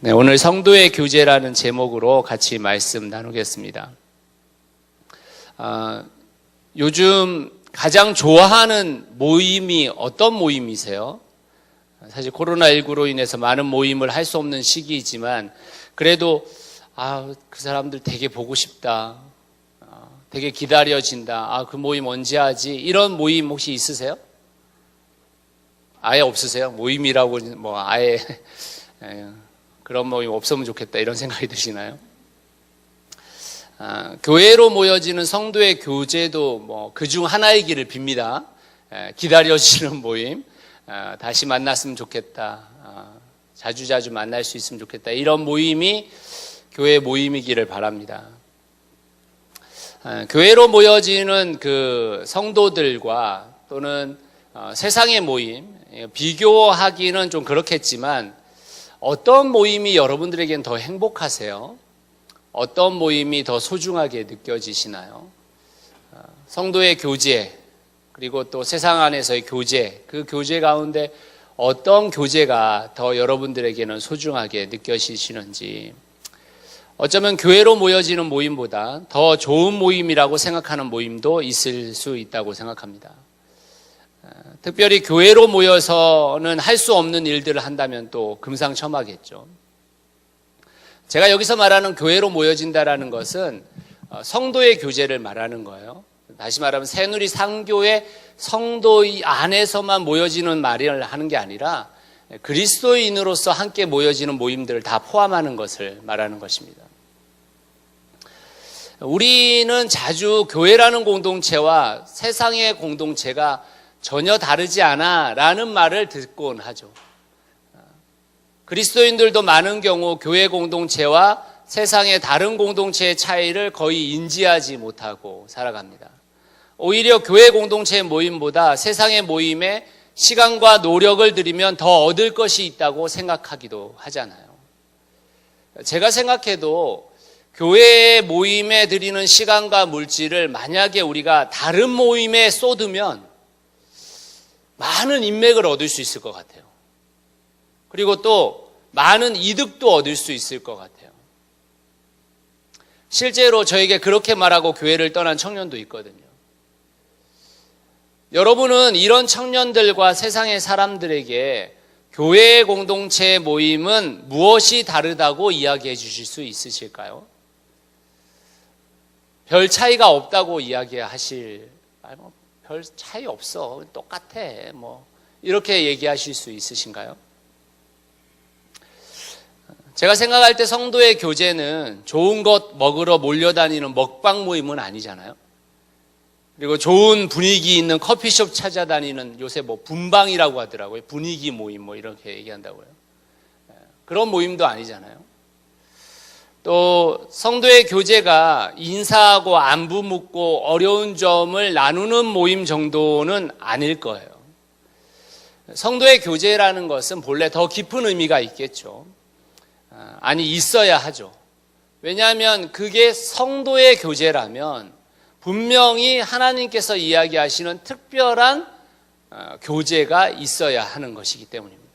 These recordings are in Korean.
네, 오늘 성도의 교제라는 제목으로 같이 말씀 나누겠습니다. 요즘 가장 좋아하는 모임이 어떤 모임이세요? 사실 코로나19로 인해서 많은 모임을 할 수 없는 시기이지만 그래도 그 사람들 되게 보고 싶다, 되게 기다려진다, 그 모임 언제 하지? 이런 모임 혹시 있으세요? 아예 없으세요? 모임이라고 아예 그런 모임 없으면 좋겠다 이런 생각이 드시나요? 교회로 모여지는 성도의 교제도 그중 하나이기를 빕니다. 기다려지는 모임, 다시 만났으면 좋겠다, 자주자주 만날 수 있으면 좋겠다, 이런 모임이 교회 모임이기를 바랍니다. 교회로 모여지는 그 성도들과 또는 세상의 모임, 비교하기는 좀 그렇겠지만 어떤 모임이 여러분들에겐 더 행복하세요? 어떤 모임이 더 소중하게 느껴지시나요? 성도의 교제, 그리고 또 세상 안에서의 교제, 그 교제 가운데 어떤 교제가 더 여러분들에게는 소중하게 느껴지시는지, 어쩌면 교회로 모여지는 모임보다 더 좋은 모임이라고 생각하는 모임도 있을 수 있다고 생각합니다. 특별히 교회로 모여서는 할 수 없는 일들을 한다면 또 금상첨화겠죠. 제가 여기서 말하는 교회로 모여진다라는 것은 성도의 교제를 말하는 거예요. 다시 말하면 새누리 상교의 성도 안에서만 모여지는 말을 하는 게 아니라 그리스도인으로서 함께 모여지는 모임들을 다 포함하는 것을 말하는 것입니다. 우리는 자주 교회라는 공동체와 세상의 공동체가 전혀 다르지 않아 라는 말을 듣곤 하죠. 그리스도인들도 많은 경우 교회 공동체와 세상의 다른 공동체의 차이를 거의 인지하지 못하고 살아갑니다. 오히려 교회 공동체의 모임보다 세상의 모임에 시간과 노력을 들이면 더 얻을 것이 있다고 생각하기도 하잖아요. 제가 생각해도 교회 모임에 들이는 시간과 물질을 만약에 우리가 다른 모임에 쏟으면 많은 인맥을 얻을 수 있을 것 같아요. 그리고 또 많은 이득도 얻을 수 있을 것 같아요. 실제로 저에게 그렇게 말하고 교회를 떠난 청년도 있거든요. 여러분은 이런 청년들과 세상의 사람들에게 교회 공동체 모임은 무엇이 다르다고 이야기해 주실 수 있으실까요? 별 차이가 없다고 이야기하실, 별 차이 없어, 똑같아, 이렇게 얘기하실 수 있으신가요? 제가 생각할 때 성도의 교제는 좋은 것 먹으러 몰려다니는 먹방 모임은 아니잖아요. 그리고 좋은 분위기 있는 커피숍 찾아다니는, 요새 분방이라고 하더라고요. 분위기 모임 이렇게 얘기한다고요. 그런 모임도 아니잖아요. 또 성도의 교제가 인사하고 안부 묻고 어려운 점을 나누는 모임 정도는 아닐 거예요. 성도의 교제라는 것은 본래 더 깊은 의미가 있겠죠. 있어야 하죠. 왜냐하면 그게 성도의 교제라면 분명히 하나님께서 이야기하시는 특별한 교제가 있어야 하는 것이기 때문입니다.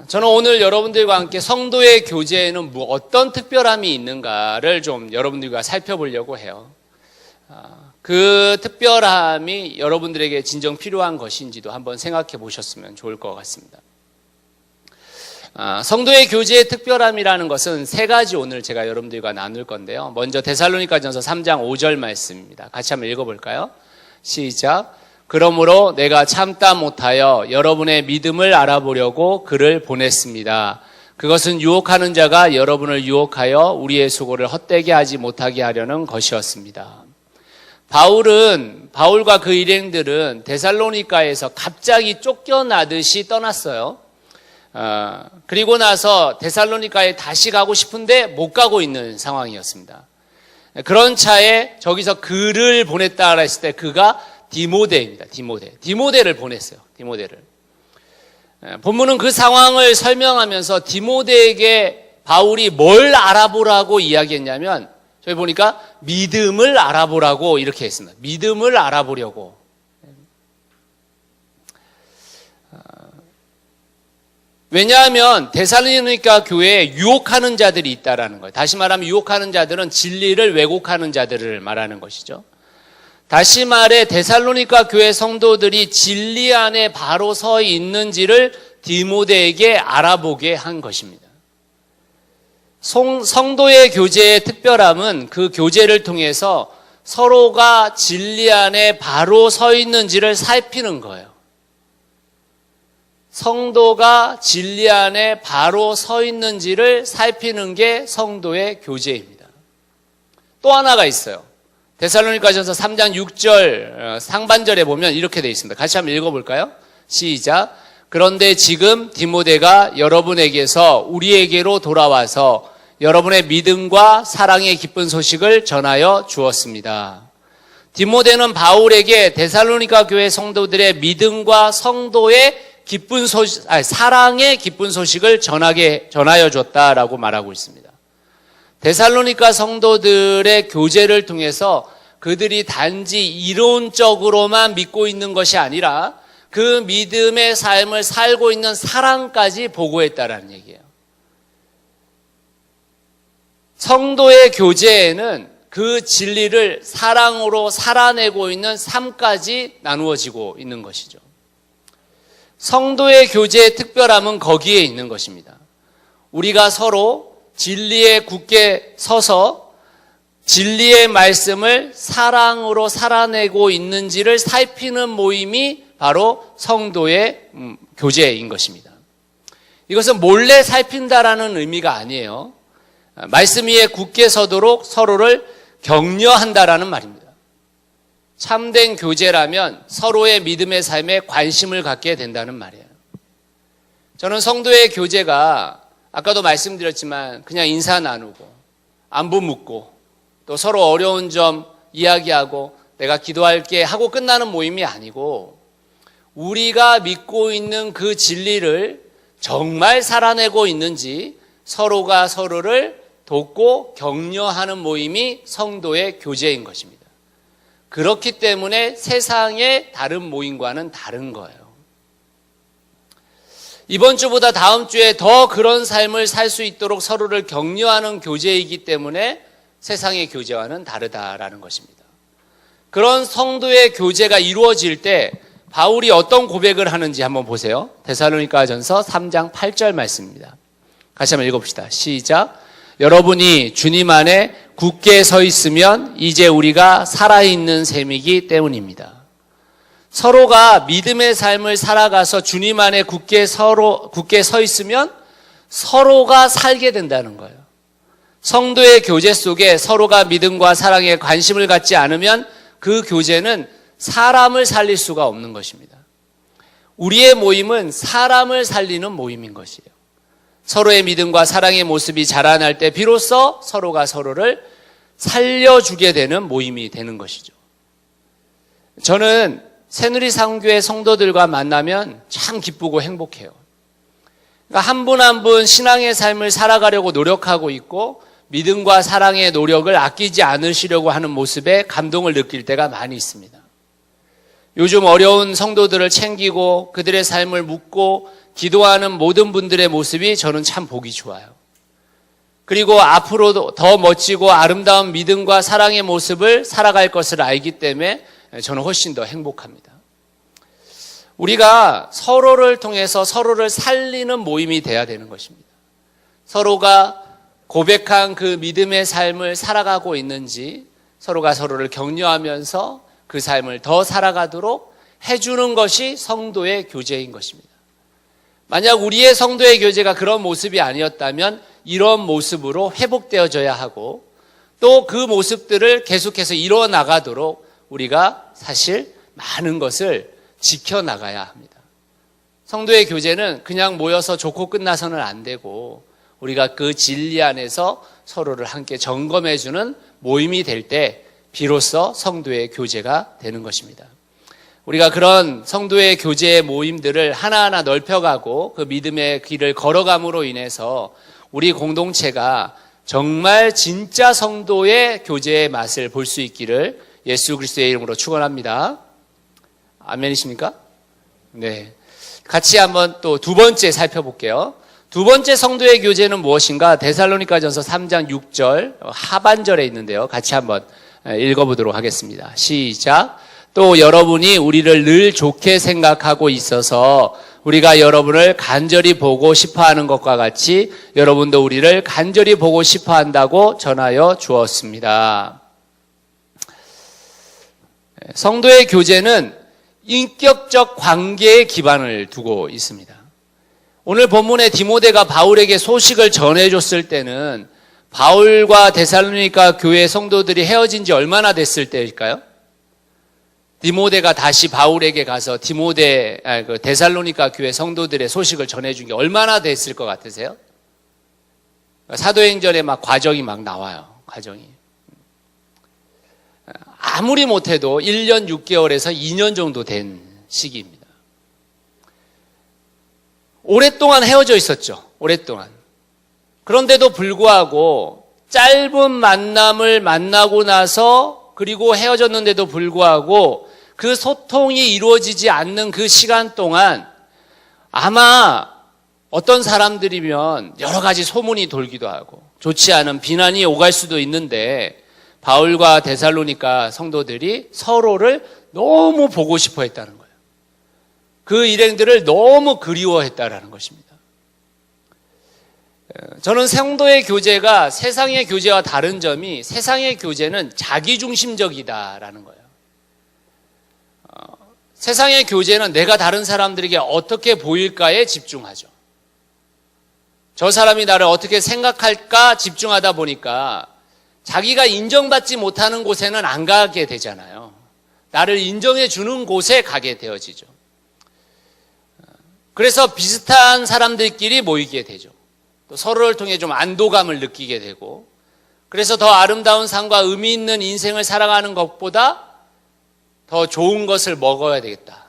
저는 오늘 여러분들과 함께 성도의 교제에는 어떤 특별함이 있는가를 좀 여러분들과 살펴보려고 해요. 그 특별함이 여러분들에게 진정 필요한 것인지도 한번 생각해 보셨으면 좋을 것 같습니다. 성도의 교제의 특별함이라는 것은 세 가지 오늘 제가 여러분들과 나눌 건데요. 먼저 데살로니가전서 3장 5절 말씀입니다. 같이 한번 읽어볼까요? 시작. 그러므로 내가 참다 못하여 여러분의 믿음을 알아보려고 글을 보냈습니다. 그것은 유혹하는 자가 여러분을 유혹하여 우리의 수고를 헛되게 하지 못하게 하려는 것이었습니다. 바울과 그 일행들은 데살로니가에서 갑자기 쫓겨나듯이 떠났어요. 그리고 나서 데살로니가에 다시 가고 싶은데 못 가고 있는 상황이었습니다. 그런 차에 저기서 글을 보냈다 했을 때 그가 디모데입니다. 디모데를 보냈어요. 디모데를. 본문은 그 상황을 설명하면서 디모데에게 바울이 뭘 알아보라고 이야기했냐면, 저희 보니까 믿음을 알아보라고 이렇게 했습니다. 믿음을 알아보려고. 왜냐하면 데살로니가 교회에 유혹하는 자들이 있다라는 거예요. 다시 말하면 유혹하는 자들은 진리를 왜곡하는 자들을 말하는 것이죠. 다시 말해 데살로니가 교회 성도들이 진리 안에 바로 서 있는지를 디모데에게 알아보게 한 것입니다. 성도의 교제의 특별함은 그 교제를 통해서 서로가 진리 안에 바로 서 있는지를 살피는 거예요. 성도가 진리 안에 바로 서 있는지를 살피는 게 성도의 교제입니다. 또 하나가 있어요. 데살로니가전서 3장 6절 상반절에 보면 이렇게 되어 있습니다. 같이 한번 읽어볼까요? 시작. 그런데 지금 디모데가 여러분에게서 우리에게로 돌아와서 여러분의 믿음과 사랑의 기쁜 소식을 전하여 주었습니다. 디모데는 바울에게 데살로니가 교회 성도들의 믿음과 성도의 기쁜 소식, 사랑의 기쁜 소식을 전하여 줬다라고 말하고 있습니다. 데살로니가 성도들의 교제를 통해서 그들이 단지 이론적으로만 믿고 있는 것이 아니라 그 믿음의 삶을 살고 있는 사랑까지 보고했다라는 얘기예요. 성도의 교제에는 그 진리를 사랑으로 살아내고 있는 삶까지 나누어지고 있는 것이죠. 성도의 교제의 특별함은 거기에 있는 것입니다. 우리가 서로 진리에 굳게 서서 진리의 말씀을 사랑으로 살아내고 있는지를 살피는 모임이 바로 성도의 교제인 것입니다. 이것은 몰래 살핀다라는 의미가 아니에요. 말씀 위에 굳게 서도록 서로를 격려한다라는 말입니다. 참된 교제라면 서로의 믿음의 삶에 관심을 갖게 된다는 말이에요. 저는 성도의 교제가 아까도 말씀드렸지만 그냥 인사 나누고 안부 묻고 또 서로 어려운 점 이야기하고 내가 기도할게 하고 끝나는 모임이 아니고 우리가 믿고 있는 그 진리를 정말 살아내고 있는지 서로가 서로를 돕고 격려하는 모임이 성도의 교제인 것입니다. 그렇기 때문에 세상의 다른 모임과는 다른 거예요. 이번 주보다 다음 주에 더 그런 삶을 살 수 있도록 서로를 격려하는 교제이기 때문에 세상의 교제와는 다르다라는 것입니다. 그런 성도의 교제가 이루어질 때 바울이 어떤 고백을 하는지 한번 보세요. 데살로니가전서 3장 8절 말씀입니다. 같이 한번 읽어봅시다. 시작. 여러분이 주님 안에 굳게 서 있으면 이제 우리가 살아있는 셈이기 때문입니다. 서로가 믿음의 삶을 살아가서 주님 안에 굳게 서 있으면 서로가 살게 된다는 거예요. 성도의 교제 속에 서로가 믿음과 사랑에 관심을 갖지 않으면 그 교제는 사람을 살릴 수가 없는 것입니다. 우리의 모임은 사람을 살리는 모임인 것이에요. 서로의 믿음과 사랑의 모습이 자라날 때 비로소 서로가 서로를 살려주게 되는 모임이 되는 것이죠. 저는 새누리상교회 성도들과 만나면 참 기쁘고 행복해요. 그러니까 한 분 한 분 신앙의 삶을 살아가려고 노력하고 있고 믿음과 사랑의 노력을 아끼지 않으시려고 하는 모습에 감동을 느낄 때가 많이 있습니다. 요즘 어려운 성도들을 챙기고 그들의 삶을 묻고 기도하는 모든 분들의 모습이 저는 참 보기 좋아요. 그리고 앞으로도 더 멋지고 아름다운 믿음과 사랑의 모습을 살아갈 것을 알기 때문에 저는 훨씬 더 행복합니다. 우리가 서로를 통해서 서로를 살리는 모임이 돼야 되는 것입니다. 서로가 고백한 그 믿음의 삶을 살아가고 있는지 서로가 서로를 격려하면서 그 삶을 더 살아가도록 해주는 것이 성도의 교제인 것입니다. 만약 우리의 성도의 교제가 그런 모습이 아니었다면 이런 모습으로 회복되어져야 하고 또 그 모습들을 계속해서 이뤄나가도록 우리가 사실 많은 것을 지켜나가야 합니다. 성도의 교제는 그냥 모여서 좋고 끝나서는 안 되고 우리가 그 진리 안에서 서로를 함께 점검해주는 모임이 될 때 비로소 성도의 교제가 되는 것입니다. 우리가 그런 성도의 교제의 모임들을 하나하나 넓혀가고 그 믿음의 길을 걸어감으로 인해서 우리 공동체가 정말 진짜 성도의 교제의 맛을 볼 수 있기를 예수 그리스도의 이름으로 축원합니다. 아멘이십니까? 네. 같이 한번 또 두 번째 살펴볼게요. 두 번째 성도의 교제는 무엇인가? 데살로니가전서 3장 6절 하반절에 있는데요. 같이 한번 읽어보도록 하겠습니다. 시작. 또 여러분이 우리를 늘 좋게 생각하고 있어서 우리가 여러분을 간절히 보고 싶어하는 것과 같이 여러분도 우리를 간절히 보고 싶어한다고 전하여 주었습니다. 성도의 교제는 인격적 관계에 기반을 두고 있습니다. 오늘 본문에 디모데가 바울에게 소식을 전해줬을 때는 바울과 데살로니가 교회 성도들이 헤어진 지 얼마나 됐을 때일까요? 디모데가 다시 바울에게 가서 데살로니가 교회 성도들의 소식을 전해준 게 얼마나 됐을 것 같으세요? 사도행전에 과정이 나와요. 과정이. 아무리 못해도 1년 6개월에서 2년 정도 된 시기입니다. 오랫동안 헤어져 있었죠. 오랫동안. 그런데도 불구하고 짧은 만남을 만나고 나서 그리고 헤어졌는데도 불구하고 그 소통이 이루어지지 않는 그 시간 동안 아마 어떤 사람들이면 여러 가지 소문이 돌기도 하고 좋지 않은 비난이 오갈 수도 있는데 바울과 데살로니가 성도들이 서로를 너무 보고 싶어 했다는 거예요. 그 일행들을 너무 그리워했다라는 것입니다. 저는 성도의 교제가 세상의 교제와 다른 점이 세상의 교제는 자기중심적이다라는 거예요. 세상의 교제는 내가 다른 사람들에게 어떻게 보일까에 집중하죠. 저 사람이 나를 어떻게 생각할까 집중하다 보니까 자기가 인정받지 못하는 곳에는 안 가게 되잖아요. 나를 인정해 주는 곳에 가게 되어지죠. 그래서 비슷한 사람들끼리 모이게 되죠. 또 서로를 통해 좀 안도감을 느끼게 되고 그래서 더 아름다운 삶과 의미 있는 인생을 살아가는 것보다 더 좋은 것을 먹어야 되겠다.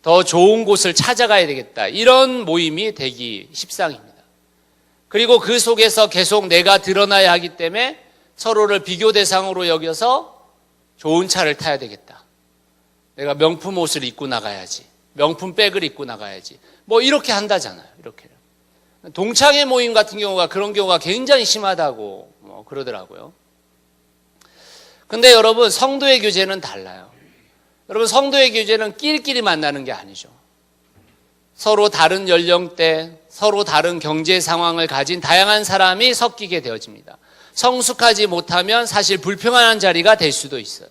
더 좋은 곳을 찾아가야 되겠다. 이런 모임이 되기 십상입니다. 그리고 그 속에서 계속 내가 드러나야 하기 때문에 서로를 비교 대상으로 여겨서 좋은 차를 타야 되겠다. 내가 명품 옷을 입고 나가야지. 명품 백을 입고 나가야지. 이렇게 한다잖아요. 이렇게. 동창회 모임 같은 경우가 그런 경우가 굉장히 심하다고 그러더라고요. 근데 여러분 성도의 교제는 달라요. 여러분 성도의 교제는 끼리끼리 만나는 게 아니죠. 서로 다른 연령대, 서로 다른 경제 상황을 가진 다양한 사람이 섞이게 되어집니다. 성숙하지 못하면 사실 불평하는 자리가 될 수도 있어요.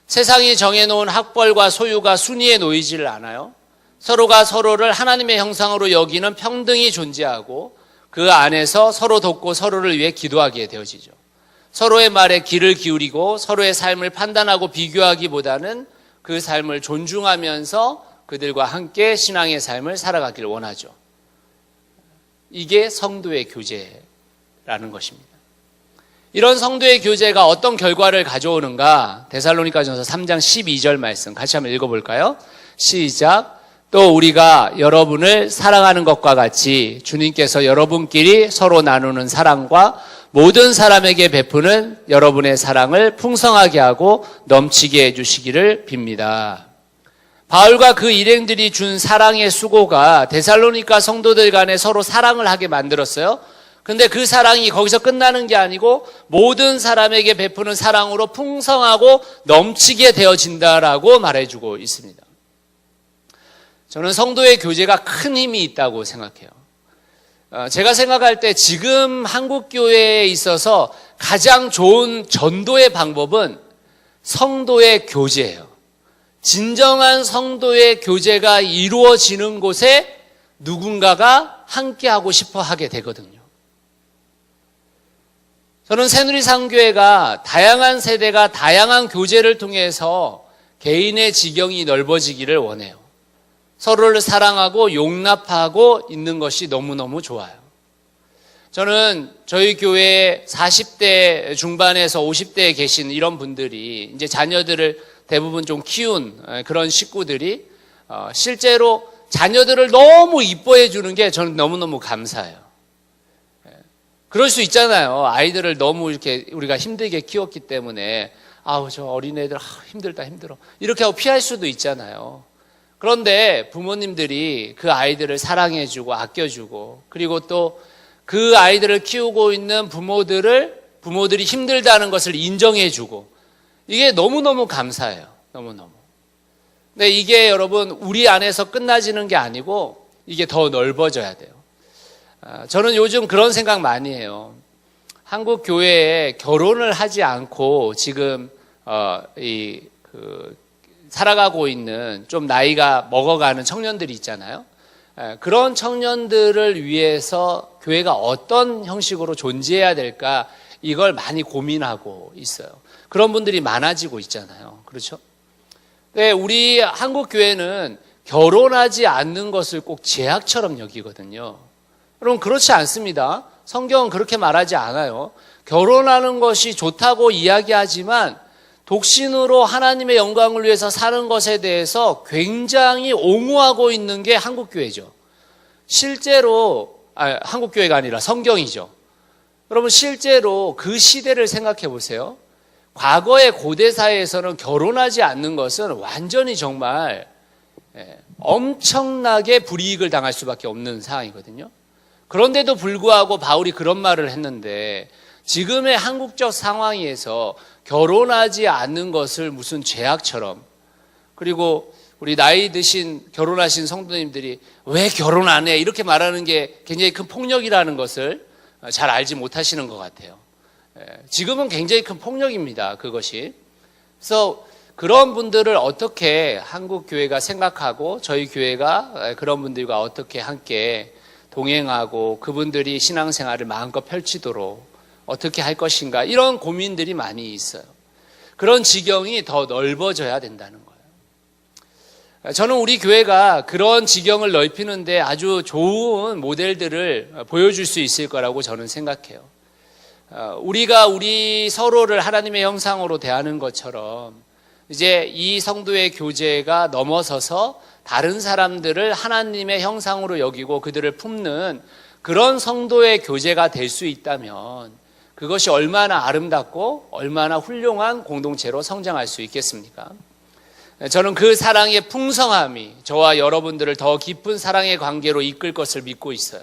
세상이 정해놓은 학벌과 소유가 순위에 놓이지를 않아요. 서로가 서로를 하나님의 형상으로 여기는 평등이 존재하고 그 안에서 서로 돕고 서로를 위해 기도하게 되어지죠. 서로의 말에 귀를 기울이고 서로의 삶을 판단하고 비교하기보다는 그 삶을 존중하면서 그들과 함께 신앙의 삶을 살아가기를 원하죠. 이게 성도의 교제라는 것입니다. 이런 성도의 교제가 어떤 결과를 가져오는가? 데살로니가전서 3장 12절 말씀 같이 한번 읽어볼까요? 시작. 또 우리가 여러분을 사랑하는 것과 같이 주님께서 여러분끼리 서로 나누는 사랑과 모든 사람에게 베푸는 여러분의 사랑을 풍성하게 하고 넘치게 해주시기를 빕니다. 바울과 그 일행들이 준 사랑의 수고가 데살로니가 성도들 간에 서로 사랑을 하게 만들었어요. 근데 그 사랑이 거기서 끝나는 게 아니고 모든 사람에게 베푸는 사랑으로 풍성하고 넘치게 되어진다라고 말해주고 있습니다. 저는 성도의 교제가 큰 힘이 있다고 생각해요. 제가 생각할 때 지금 한국교회에 있어서 가장 좋은 전도의 방법은 성도의 교제예요. 진정한 성도의 교제가 이루어지는 곳에 누군가가 함께하고 싶어 하게 되거든요. 저는 새누리상교회가 다양한 세대가 다양한 교제를 통해서 개인의 지경이 넓어지기를 원해요. 서로를 사랑하고 용납하고 있는 것이 너무너무 좋아요. 저는 저희 교회에 40대 중반에서 50대에 계신 이런 분들이 이제 자녀들을 대부분 좀 키운 그런 식구들이 실제로 자녀들을 너무 이뻐해 주는 게 저는 너무너무 감사해요. 그럴 수 있잖아요. 아이들을 너무 이렇게 우리가 힘들게 키웠기 때문에 저 어린애들 힘들다 힘들어 이렇게 하고 피할 수도 있잖아요. 그런데 부모님들이 그 아이들을 사랑해주고 아껴주고, 그리고 또 그 아이들을 키우고 있는 부모들이 힘들다는 것을 인정해주고, 이게 너무너무 감사해요. 너무너무. 근데 이게 여러분 우리 안에서 끝나지는 게 아니고 이게 더 넓어져야 돼요. 저는 요즘 그런 생각 많이 해요. 한국 교회에 결혼을 하지 않고 지금 살아가고 있는 좀 나이가 먹어가는 청년들이 있잖아요. 그런 청년들을 위해서 교회가 어떤 형식으로 존재해야 될까, 이걸 많이 고민하고 있어요. 그런 분들이 많아지고 있잖아요. 그렇죠? 네, 우리 한국 교회는 결혼하지 않는 것을 꼭 제약처럼 여기거든요. 여러분, 그렇지 않습니다. 성경은 그렇게 말하지 않아요. 결혼하는 것이 좋다고 이야기하지만 독신으로 하나님의 영광을 위해서 사는 것에 대해서 굉장히 옹호하고 있는 게 한국교회죠. 실제로, 한국교회가 아니라 성경이죠. 여러분, 실제로 그 시대를 생각해 보세요. 과거의 고대사회에서는 결혼하지 않는 것은 완전히 정말 엄청나게 불이익을 당할 수밖에 없는 상황이거든요. 그런데도 불구하고 바울이 그런 말을 했는데, 지금의 한국적 상황에서 결혼하지 않는 것을 무슨 죄악처럼, 그리고 우리 나이 드신 결혼하신 성도님들이 왜 결혼 안 해? 이렇게 말하는 게 굉장히 큰 폭력이라는 것을 잘 알지 못하시는 것 같아요. 지금은 굉장히 큰 폭력입니다, 그것이. 그래서 그런 분들을 어떻게 한국 교회가 생각하고 저희 교회가 그런 분들과 어떻게 함께 동행하고 그분들이 신앙생활을 마음껏 펼치도록 어떻게 할 것인가, 이런 고민들이 많이 있어요. 그런 지경이 더 넓어져야 된다는 거예요. 저는 우리 교회가 그런 지경을 넓히는데 아주 좋은 모델들을 보여줄 수 있을 거라고 저는 생각해요. 우리가 우리 서로를 하나님의 형상으로 대하는 것처럼 이제 이 성도의 교제가 넘어서서 다른 사람들을 하나님의 형상으로 여기고 그들을 품는 그런 성도의 교제가 될 수 있다면 그것이 얼마나 아름답고 얼마나 훌륭한 공동체로 성장할 수 있겠습니까? 저는 그 사랑의 풍성함이 저와 여러분들을 더 깊은 사랑의 관계로 이끌 것을 믿고 있어요.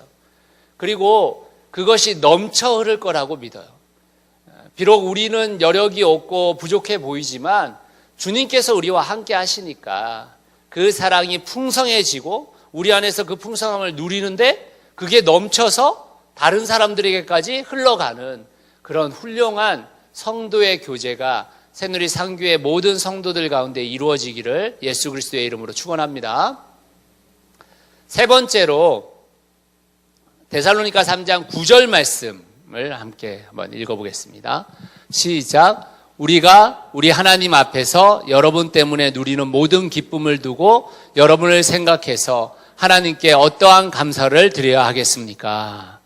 그리고 그것이 넘쳐 흐를 거라고 믿어요. 비록 우리는 여력이 없고 부족해 보이지만 주님께서 우리와 함께 하시니까 그 사랑이 풍성해지고 우리 안에서 그 풍성함을 누리는데 그게 넘쳐서 다른 사람들에게까지 흘러가는 그런 훌륭한 성도의 교제가 새누리 상교의 모든 성도들 가운데 이루어지기를 예수 그리스도의 이름으로 축원합니다. 세 번째로 데살로니가 3장 9절 말씀을 함께 한번 읽어보겠습니다. 시작. 우리가 우리 하나님 앞에서 여러분 때문에 누리는 모든 기쁨을 두고 여러분을 생각해서 하나님께 어떠한 감사를 드려야 하겠습니까?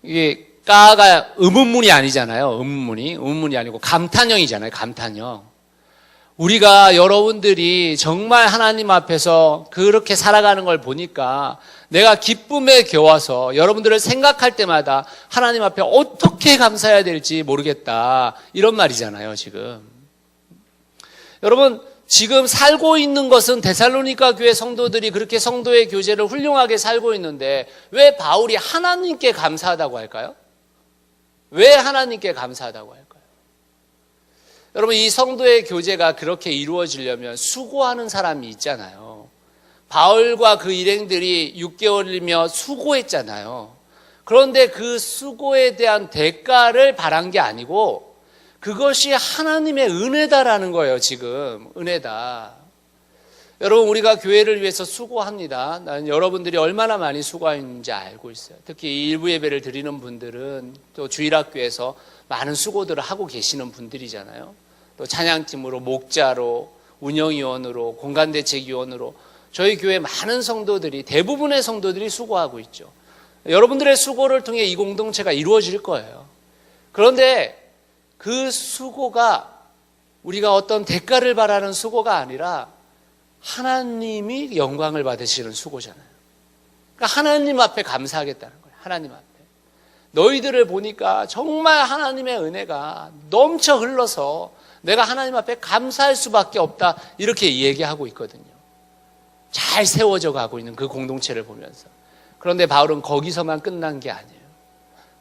이게 까가 의문문이 아니잖아요. 의문문이 아니고 감탄형이잖아요. 감탄형. 우리가 여러분들이 정말 하나님 앞에서 그렇게 살아가는 걸 보니까 내가 기쁨에 겨워서 여러분들을 생각할 때마다 하나님 앞에 어떻게 감사해야 될지 모르겠다, 이런 말이잖아요. 지금 여러분, 지금 살고 있는 것은 데살로니가 교회 성도들이 그렇게 성도의 교제를 훌륭하게 살고 있는데 왜 바울이 하나님께 감사하다고 할까요? 왜 하나님께 감사하다고 할까요? 여러분, 이 성도의 교제가 그렇게 이루어지려면 수고하는 사람이 있잖아요. 바울과 그 일행들이 6개월이며 수고했잖아요. 그런데 그 수고에 대한 대가를 바란 게 아니고 그것이 하나님의 은혜다라는 거예요. 지금 은혜다. 여러분, 우리가 교회를 위해서 수고합니다. 나는 여러분들이 얼마나 많이 수고하는지 알고 있어요. 특히 일부 예배를 드리는 분들은 또 주일학교에서 많은 수고들을 하고 계시는 분들이잖아요. 또 찬양팀으로, 목자로, 운영위원으로, 공간대책위원으로 저희 교회 많은 성도들이, 대부분의 성도들이 수고하고 있죠. 여러분들의 수고를 통해 이 공동체가 이루어질 거예요. 그런데 그 수고가 우리가 어떤 대가를 바라는 수고가 아니라 하나님이 영광을 받으시는 수고잖아요. 그러니까 하나님 앞에 감사하겠다는 거예요. 하나님 앞에. 너희들을 보니까 정말 하나님의 은혜가 넘쳐 흘러서 내가 하나님 앞에 감사할 수밖에 없다, 이렇게 얘기하고 있거든요. 잘 세워져 가고 있는 그 공동체를 보면서. 그런데 바울은 거기서만 끝난 게 아니에요.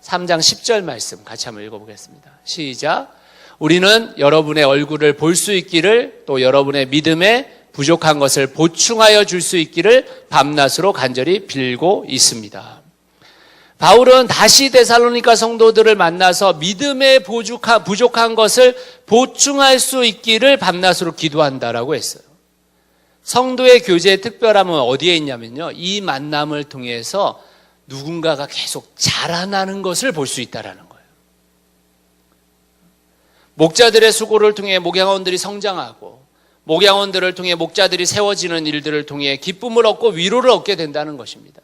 3장 10절 말씀 같이 한번 읽어보겠습니다. 시작. 우리는 여러분의 얼굴을 볼 수 있기를, 또 여러분의 믿음에 부족한 것을 보충하여 줄 수 있기를 밤낮으로 간절히 빌고 있습니다. 바울은 다시 데살로니가 성도들을 만나서 믿음에 부족한 것을 보충할 수 있기를 밤낮으로 기도한다라고 했어요. 성도의 교제의 특별함은 어디에 있냐면요, 이 만남을 통해서 누군가가 계속 자라나는 것을 볼 수 있다라는 거예요. 목자들의 수고를 통해 목양원들이 성장하고, 목양원들을 통해 목자들이 세워지는 일들을 통해 기쁨을 얻고 위로를 얻게 된다는 것입니다.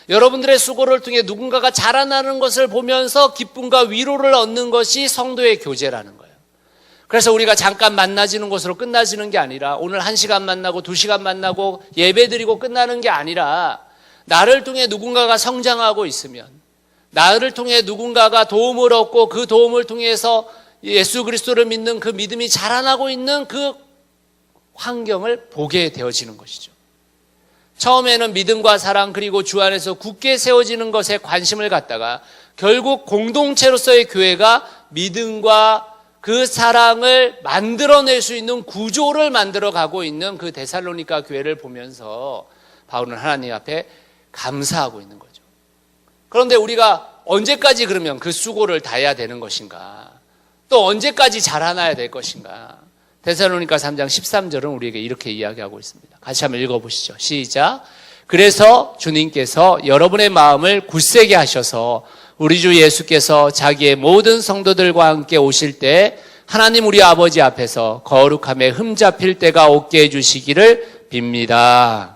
여러분들의 수고를 통해 누군가가 자라나는 것을 보면서 기쁨과 위로를 얻는 것이 성도의 교제라는 거예요. 그래서 우리가 잠깐 만나지는 것으로 끝나지는 게 아니라, 오늘 1시간 만나고 2시간 만나고 예배드리고 끝나는 게 아니라, 나를 통해 누군가가 성장하고 있으면, 나를 통해 누군가가 도움을 얻고 그 도움을 통해서 예수 그리스도를 믿는 그 믿음이 자라나고 있는 그 환경을 보게 되어지는 것이죠. 처음에는 믿음과 사랑 그리고 주 안에서 굳게 세워지는 것에 관심을 갖다가 결국 공동체로서의 교회가 믿음과 그 사랑을 만들어낼 수 있는 구조를 만들어가고 있는 그 데살로니가 교회를 보면서 바울은 하나님 앞에 감사하고 있는 거죠. 그런데 우리가 언제까지 그러면 그 수고를 다해야 되는 것인가? 또 언제까지 자라나야 될 것인가? 데살로니가 3장 13절은 우리에게 이렇게 이야기하고 있습니다. 같이 한번 읽어보시죠. 시작. 그래서 주님께서 여러분의 마음을 굳세게 하셔서 우리 주 예수께서 자기의 모든 성도들과 함께 오실 때 하나님 우리 아버지 앞에서 거룩함에 흠잡힐 때가 없게 해주시기를 빕니다.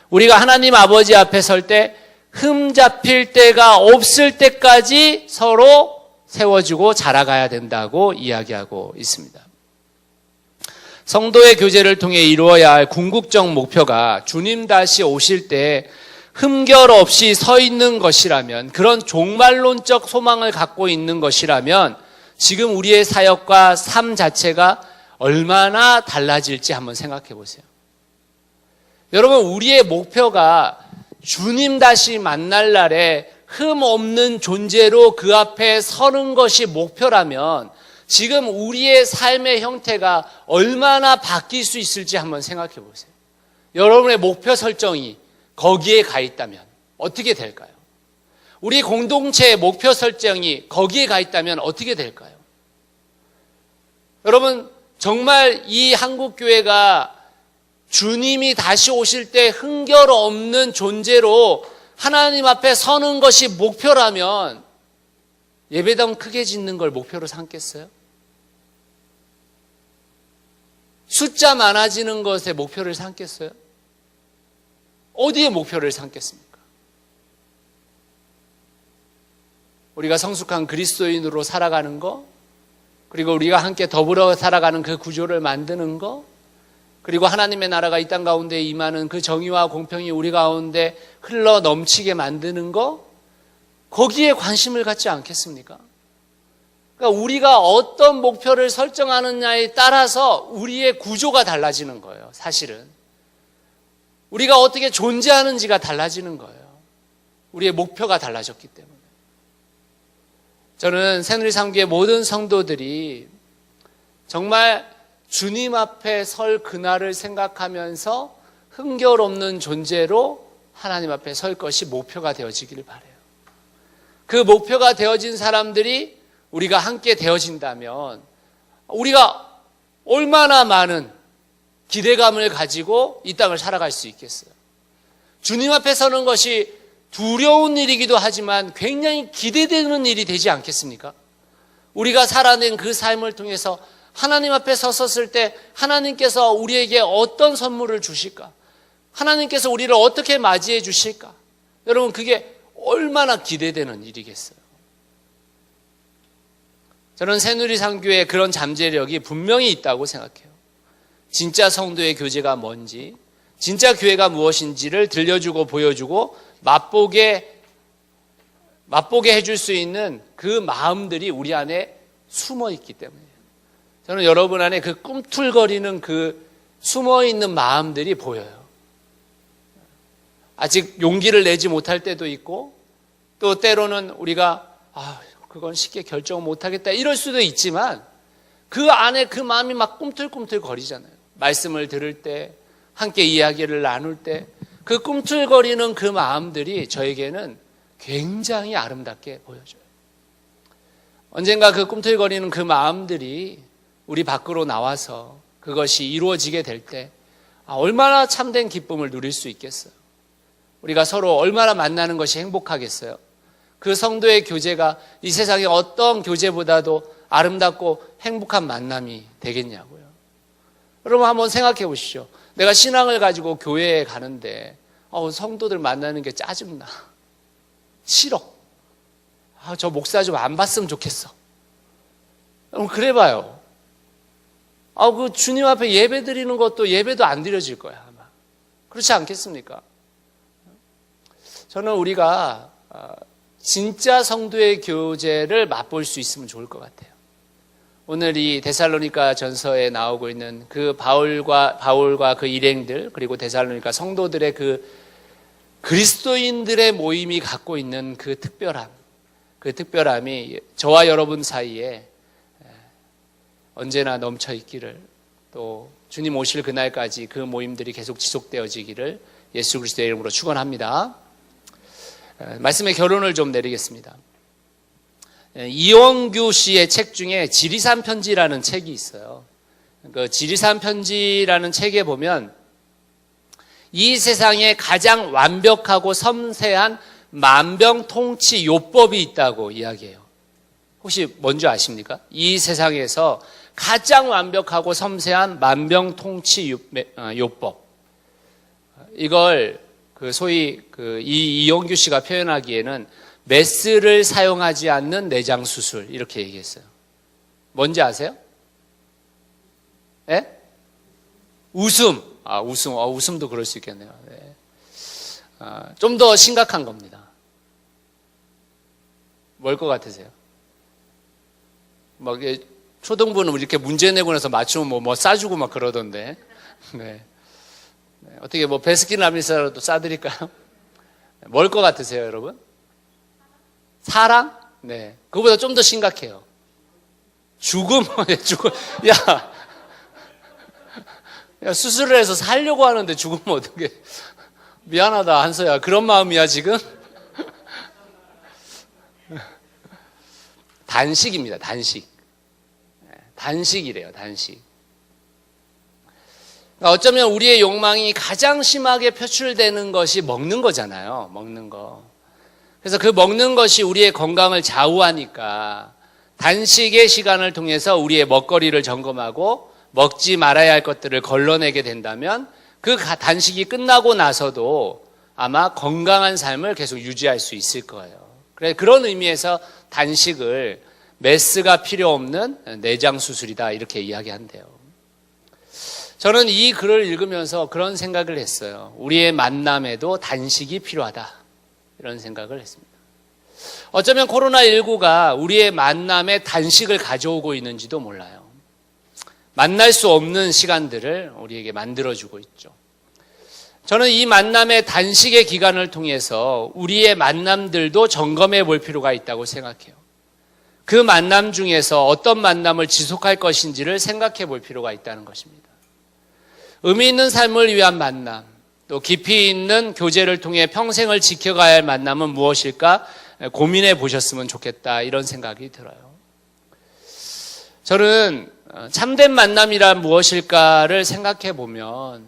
우리가 하나님 아버지 앞에 설 때 흠잡힐 때가 없을 때까지 서로 세워주고 자라가야 된다고 이야기하고 있습니다. 성도의 교제를 통해 이루어야 할 궁극적 목표가 주님 다시 오실 때 흠결 없이 서 있는 것이라면, 그런 종말론적 소망을 갖고 있는 것이라면 지금 우리의 사역과 삶 자체가 얼마나 달라질지 한번 생각해 보세요. 여러분, 우리의 목표가 주님 다시 만날 날에 흠 없는 존재로 그 앞에 서는 것이 목표라면 지금 우리의 삶의 형태가 얼마나 바뀔 수 있을지 한번 생각해 보세요. 여러분의 목표 설정이 거기에 가 있다면 어떻게 될까요? 우리 공동체의 목표 설정이 거기에 가 있다면 어떻게 될까요? 여러분, 정말 이 한국교회가 주님이 다시 오실 때 흠결 없는 존재로 하나님 앞에 서는 것이 목표라면 예배당 크게 짓는 걸 목표로 삼겠어요? 숫자 많아지는 것에 목표를 삼겠어요? 어디에 목표를 삼겠습니까? 우리가 성숙한 그리스도인으로 살아가는 거, 그리고 우리가 함께 더불어 살아가는 그 구조를 만드는 거, 그리고 하나님의 나라가 이 땅 가운데 임하는 그 정의와 공평이 우리 가운데 흘러 넘치게 만드는 거, 거기에 관심을 갖지 않겠습니까? 그러니까 우리가 어떤 목표를 설정하느냐에 따라서 우리의 구조가 달라지는 거예요. 사실은 우리가 어떻게 존재하는지가 달라지는 거예요. 우리의 목표가 달라졌기 때문에. 저는 새누리상교의 모든 성도들이 정말 주님 앞에 설 그날을 생각하면서 흠결 없는 존재로 하나님 앞에 설 것이 목표가 되어지기를 바라요. 그 목표가 되어진 사람들이 우리가 함께 되어진다면 우리가 얼마나 많은 기대감을 가지고 이 땅을 살아갈 수 있겠어요. 주님 앞에 서는 것이 두려운 일이기도 하지만 굉장히 기대되는 일이 되지 않겠습니까? 우리가 살아낸 그 삶을 통해서 하나님 앞에 섰을 때 하나님께서 우리에게 어떤 선물을 주실까? 하나님께서 우리를 어떻게 맞이해 주실까? 여러분, 그게 얼마나 기대되는 일이겠어요. 저는 새누리상교회에 그런 잠재력이 분명히 있다고 생각해요. 진짜 성도의 교제가 뭔지, 진짜 교회가 무엇인지를 들려주고 보여주고 맛보게 해줄 수 있는 그 마음들이 우리 안에 숨어 있기 때문이에요. 저는 여러분 안에 그 꿈틀거리는 그 숨어 있는 마음들이 보여요. 아직 용기를 내지 못할 때도 있고, 또 때로는 우리가 그건 쉽게 결정 못하겠다 이럴 수도 있지만, 그 안에 그 마음이 막 꿈틀꿈틀 거리잖아요. 말씀을 들을 때, 함께 이야기를 나눌 때 그 꿈틀거리는 그 마음들이 저에게는 굉장히 아름답게 보여져요. 언젠가 그 꿈틀거리는 그 마음들이 우리 밖으로 나와서 그것이 이루어지게 될 때 얼마나 참된 기쁨을 누릴 수 있겠어요. 우리가 서로 얼마나 만나는 것이 행복하겠어요. 그 성도의 교제가 이 세상의 어떤 교제보다도 아름답고 행복한 만남이 되겠냐고요. 여러분 한번 생각해 보시죠. 내가 신앙을 가지고 교회에 가는데 성도들 만나는 게 짜증나. 싫어. 저 목사 좀 안 봤으면 좋겠어. 여러분 그래봐요. 그 주님 앞에 예배 드리는 것도 예배도 안 드려질 거야 아마. 그렇지 않겠습니까? 저는 우리가 진짜 성도의 교제를 맛볼 수 있으면 좋을 것 같아요. 오늘 이 데살로니가 전서에 나오고 있는 그 바울과 그 일행들, 그리고 데살로니가 성도들의 그 그리스도인들의 모임이 갖고 있는 그 특별함이 저와 여러분 사이에 언제나 넘쳐 있기를, 또 주님 오실 그날까지 그 모임들이 계속 지속되어지기를 예수 그리스도의 이름으로 축원합니다. 말씀의 결론을 좀 내리겠습니다. 이원규 씨의 책 중에 지리산 편지라는 책이 있어요. 그 지리산 편지라는 책에 보면 이 세상에 가장 완벽하고 섬세한 만병통치 요법이 있다고 이야기해요. 혹시 뭔지 아십니까? 이 세상에서 가장 완벽하고 섬세한 만병통치 요법. 이걸 소위 이용규 씨가 표현하기에는 메스를 사용하지 않는 내장 수술 이렇게 얘기했어요. 뭔지 아세요? 예? 웃음도 그럴 수 있겠네요. 네. 좀 더 심각한 겁니다. 뭘 것 같으세요? 막 초등부는 이렇게 문제 내고 나서 맞추면 뭐 싸주고 막 그러던데. 네. 어떻게 베스킨라빈스라도 싸드릴까요? 뭘 것 같으세요, 여러분? 사랑? 네. 그거보다 좀 더 심각해요. 죽음? 야, 수술을 해서 살려고 하는데 죽으면 어떡해. 미안하다, 한서야. 그런 마음이야, 지금? 단식입니다, 단식. 단식이래요, 단식. 어쩌면 우리의 욕망이 가장 심하게 표출되는 것이 먹는 거잖아요. 먹는 거. 그래서 그 먹는 것이 우리의 건강을 좌우하니까 단식의 시간을 통해서 우리의 먹거리를 점검하고 먹지 말아야 할 것들을 걸러내게 된다면 그 단식이 끝나고 나서도 아마 건강한 삶을 계속 유지할 수 있을 거예요. 그런 의미에서 단식을 메스가 필요 없는 내장 수술이다 이렇게 이야기한대요. 저는 이 글을 읽으면서 그런 생각을 했어요. 우리의 만남에도 단식이 필요하다. 이런 생각을 했습니다. 어쩌면 코로나19가 우리의 만남에 단식을 가져오고 있는지도 몰라요. 만날 수 없는 시간들을 우리에게 만들어주고 있죠. 저는 이 만남의 단식의 기간을 통해서 우리의 만남들도 점검해 볼 필요가 있다고 생각해요. 그 만남 중에서 어떤 만남을 지속할 것인지를 생각해 볼 필요가 있다는 것입니다. 의미 있는 삶을 위한 만남, 또 깊이 있는 교제를 통해 평생을 지켜가야 할 만남은 무엇일까 고민해 보셨으면 좋겠다 이런 생각이 들어요. 저는 참된 만남이란 무엇일까를 생각해 보면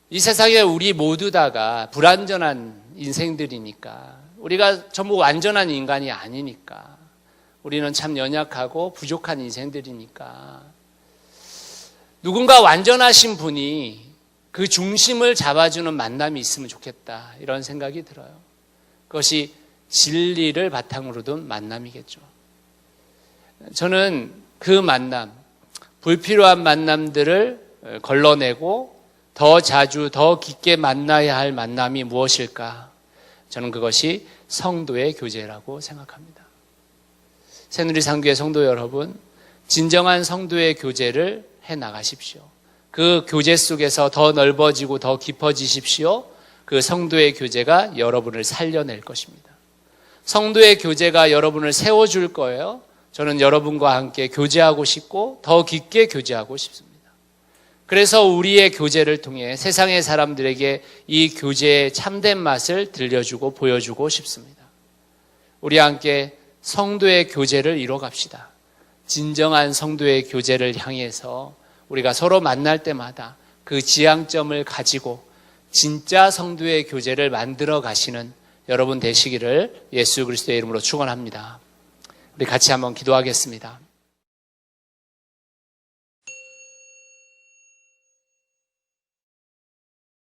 이 세상에 우리 모두 다가 불완전한 인생들이니까, 우리가 전부 완전한 인간이 아니니까, 우리는 참 연약하고 부족한 인생들이니까 누군가 완전하신 분이 그 중심을 잡아주는 만남이 있으면 좋겠다 이런 생각이 들어요. 그것이 진리를 바탕으로 둔 만남이겠죠. 저는 그 만남, 불필요한 만남들을 걸러내고 더 자주 더 깊게 만나야 할 만남이 무엇일까? 저는 그것이 성도의 교제라고 생각합니다. 새누리상교회 성도 여러분, 진정한 성도의 교제를 해 나가십시오. 그 교제 속에서 더 넓어지고 더 깊어지십시오. 그 성도의 교제가 여러분을 살려낼 것입니다. 성도의 교제가 여러분을 세워줄 거예요. 저는 여러분과 함께 교제하고 싶고 더 깊게 교제하고 싶습니다. 그래서 우리의 교제를 통해 세상의 사람들에게 이 교제의 참된 맛을 들려주고 보여주고 싶습니다. 우리 함께 성도의 교제를 이뤄갑시다. 진정한 성도의 교제를 향해서 우리가 서로 만날 때마다 그 지향점을 가지고 진짜 성도의 교제를 만들어 가시는 여러분 되시기를 예수 그리스도의 이름으로 축원합니다. 우리 같이 한번 기도하겠습니다.